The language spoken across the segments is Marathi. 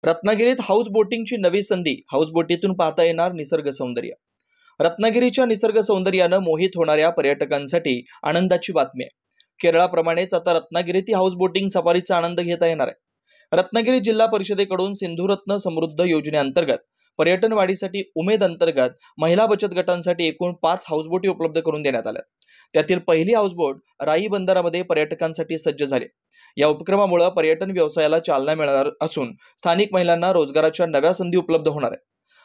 रत्नागिरीत हाऊस बोटिंगची नवी संधी. हाऊस बोटीतून पाहता येणार निसर्ग सौंदर्य. रत्नागिरीच्या निसर्ग सौंदर्यानं मोहित होणाऱ्या पर्यटकांसाठी आनंदाची बातमी आहे. केरळाप्रमाणेच आता रत्नागिरीत हाऊस बोटिंग सफारीचा आनंद घेता येणार आहे. रत्नागिरी जिल्हा परिषदेकडून सिंधुरत्न समृद्ध योजनेअंतर्गत पर्यटन वाढीसाठी उमेद अंतर्गत महिला बचत गटांसाठी एकूण 5 हाऊसबोटी उपलब्ध करून देण्यात आल्या. त्यातील पहिली हाऊसबोट राई बंदरामध्ये पर्यटकांसाठी सज्ज झाली. या उपक्रमामुळे पर्यटन व्यवसायाला चालना मिळणार असून स्थानिक महिलांना रोजगाराच्या नव्या संधी उपलब्ध होणार आहे.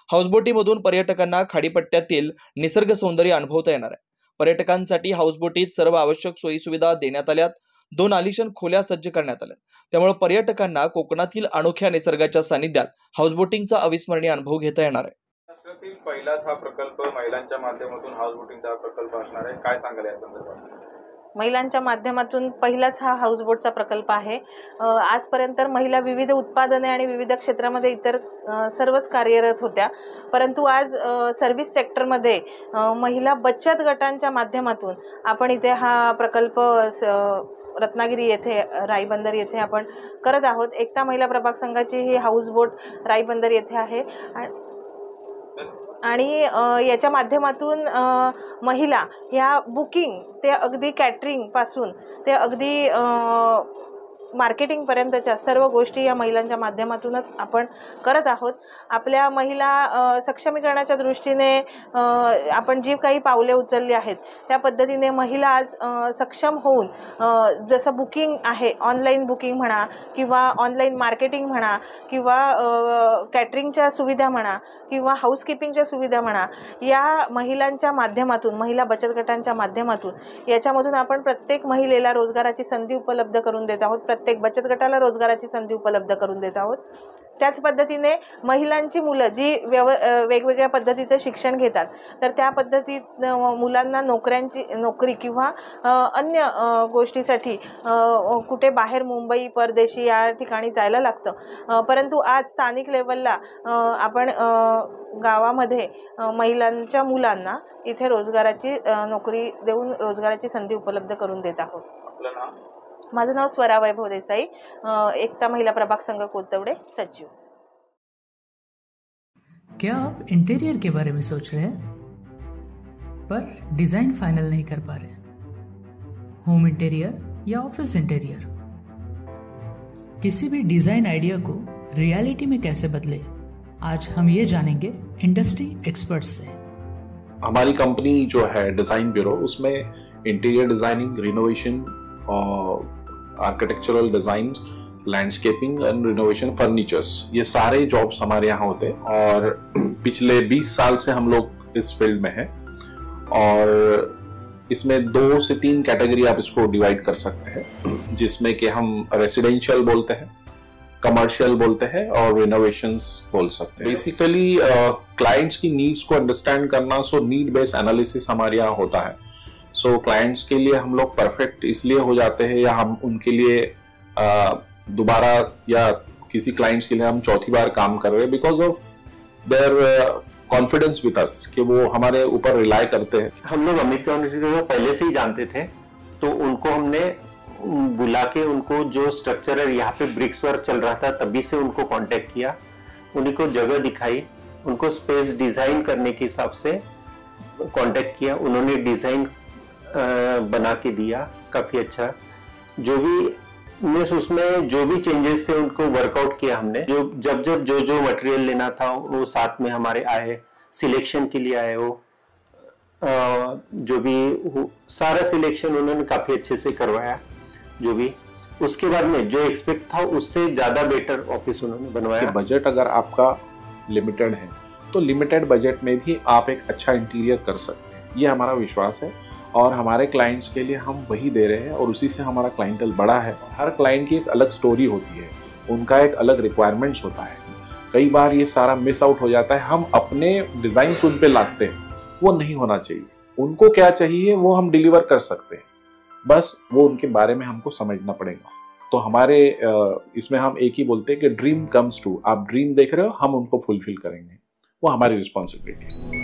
हाऊसबोटीमधून पर्यटकांना खाडीपट्ट्यातील निसर्ग सौंदर्य अनुभवता येणार आहे. पर्यटकांसाठी हाऊसबोटीत सर्व आवश्यक सोयीसुविधा देण्यात आल्यात. 2 आलिशान खोल्या सज्ज करण्यात आल्या. त्यामुळे पर्यटकांना कोकणातील अनोख्या निसर्गाच्या सानिध्यात हाऊसबोटिंगचा अविस्मरणीय अनुभव घेता येणार आहे. महाराष्ट्रातील पहिलाच हा प्रकल्प महिलांच्या माध्यमातून हाऊस बोटिंगचा प्रकल्प असणार आहे. काय सांगाल या संदर्भात? महिलांच्या माध्यमातून पहिलाच हा हाऊस बोटचा प्रकल्प आहे. आजपर्यंत महिला विविध उत्पादने आणि विविध क्षेत्रामध्ये इतर सर्वच कार्यरत होत्या, परंतु आज सर्व्हिस सेक्टरमध्ये महिला बचत गटांच्या माध्यमातून आपण इथे हा प्रकल्प रत्नागिरी येथे राई बंदर येथे आपण करत आहोत. एकता महिला प्रभाग संघाची ही हाऊस बोट राई बंदर येथे आहे आणि याच्या माध्यमातून महिला ह्या बुकिंग ते अगदी कॅटरिंग पासून ते अगदी मार्केटिंगपर्यंतच्या सर्व गोष्टी या महिलांच्या माध्यमातूनच आपण करत आहोत. आपल्या महिला सक्षमीकरणाच्या दृष्टीने आपण जी काही पावले उचलली आहेत त्या पद्धतीने महिला आज सक्षम होऊन जसं बुकिंग आहे, ऑनलाईन बुकिंग म्हणा किंवा ऑनलाईन मार्केटिंग म्हणा किंवा कॅटरिंगच्या सुविधा म्हणा किंवा हाऊसकीपिंगच्या सुविधा म्हणा, या महिलांच्या माध्यमातून, महिला बचत गटांच्या माध्यमातून याच्यामधून आपण प्रत्येक महिलेला रोजगाराची संधी उपलब्ध करून देत आहोत. प्रत्येक बचत गटाला रोजगाराची संधी उपलब्ध करून देत आहोत. त्याच पद्धतीने महिलांची मुलं जी वेगवेगळ्या पद्धतीचं शिक्षण घेतात, तर त्या पद्धतीत मुलांना नोकरी किंवा अन्य गोष्टीसाठी कुठे बाहेर मुंबई, परदेशी या ठिकाणी जायला लागतं, परंतु आज स्थानिक लेवलला आपण गावामध्ये महिलांच्या मुलांना इथे रोजगाराची नोकरी देऊन रोजगाराची संधी उपलब्ध करून देत आहोत. आपलं नाव? माझं नाव स्वरा वैभव देसाई, एकता महिला प्रभाग संघ कोतवडे सचिव. क्या आप इंटीरियर के बारे में सोच रहे हैं पर डिजाइन फाइनल नहीं कर पा रहे? होम इंटीरियर या ऑफिस इंटीरियर, किसी भी डिजाइन आइडिया को रियलिटी में कैसे बदले, आज हम ये जानेंगे इंडस्ट्री एक्सपर्ट्स से. हमारी कंपनी जो है डिजाइन ब्यूरो, उसमें interior designing, renovation, architectural design, landscaping end renovation, furnitures, ये सारे जॉब्स हमारे यहाँ होते हैं और पिछले 20 साल से हम लोग इस फील्ड में हैं. और इसमें 2 से 3 कैटेगरी आप इसको डिवाइड कर सकते हैं, जिसमें कि हम रेसिडेंशियल बोलते हैं, कमर्शियल बोलते हैं और रिनोवेशंस बोल सकते हैं. बेसिकली क्लाइंट्स की नीड्स को अंडरस्टैंड करना, सो नीड बेस्ड एनालिसिस हमारे यहाँ होता है. सो क्लाइंट्स के लिए हम लोग परफेक्ट इसलिए हो जाते हैं, या हम उनके लिए दोबारा, या किसी क्लाइंट्स के लिए हम चौथी बार काम कर रहे हैं because of their confidence with us, कि वो हमारे ऊपर रिलाय करते हैं. हम लोग अमित को पहले से ही जानते थे, तो उनको हमने बुला के उनको जो स्ट्रक्चर यहाँ पे ब्रिक्स वर्क चल रहा था तभी से उनको कांटेक्ट किया, उन्हीं को जगह दिखाई, उनको स्पेस डिजाइन करने के हिसाब से कांटेक्ट किया. उन्होंने डिजाइन बना के दिया काफी अच्छा. जो भी उसमें जो भी चेंजेस थे उनको वर्कआउट किया हमने. जब जो मटेरियल लेना था वो साथ में हमारे आए, सिलेक्शन के लिए आए. वो जो भी सारा सिलेक्शन उन्होंने काफी अच्छे से करवाया. जो भी उसके बाद में जो एक्सपेक्ट था उससे ज्यादा बेटर ऑफिस उन्होंने बनवाया. बजट अगर आपका लिमिटेड है तो लिमिटेड बजट में भी आप एक अच्छा इंटीरियर कर सकते हैं, ये हमारा विश्वास है. और हमारे क्लाइंट्स के लिए हम वही दे रहे हैं और उसी से हमारा क्लाइंटल बड़ा है. हर क्लाइंट की एक अलग स्टोरी होती है, उनका एक अलग रिक्वायरमेंट्स होता है. कई बार ये सारा मिस आउट हो जाता है. हम अपने डिजाइन उन पे लाते हैं, वो नहीं होना चाहिए. उनको क्या चाहिए वो हम डिलीवर कर सकते हैं, बस वो उनके बारे में हमको समझना पड़ेगा. तो हमारे इसमें हम एक ही बोलते हैं कि ड्रीम कम्स ट्रू. आप ड्रीम देख रहे हो, हम उनको फुलफिल करेंगे, वो हमारी रिस्पॉन्सिबिलिटी है.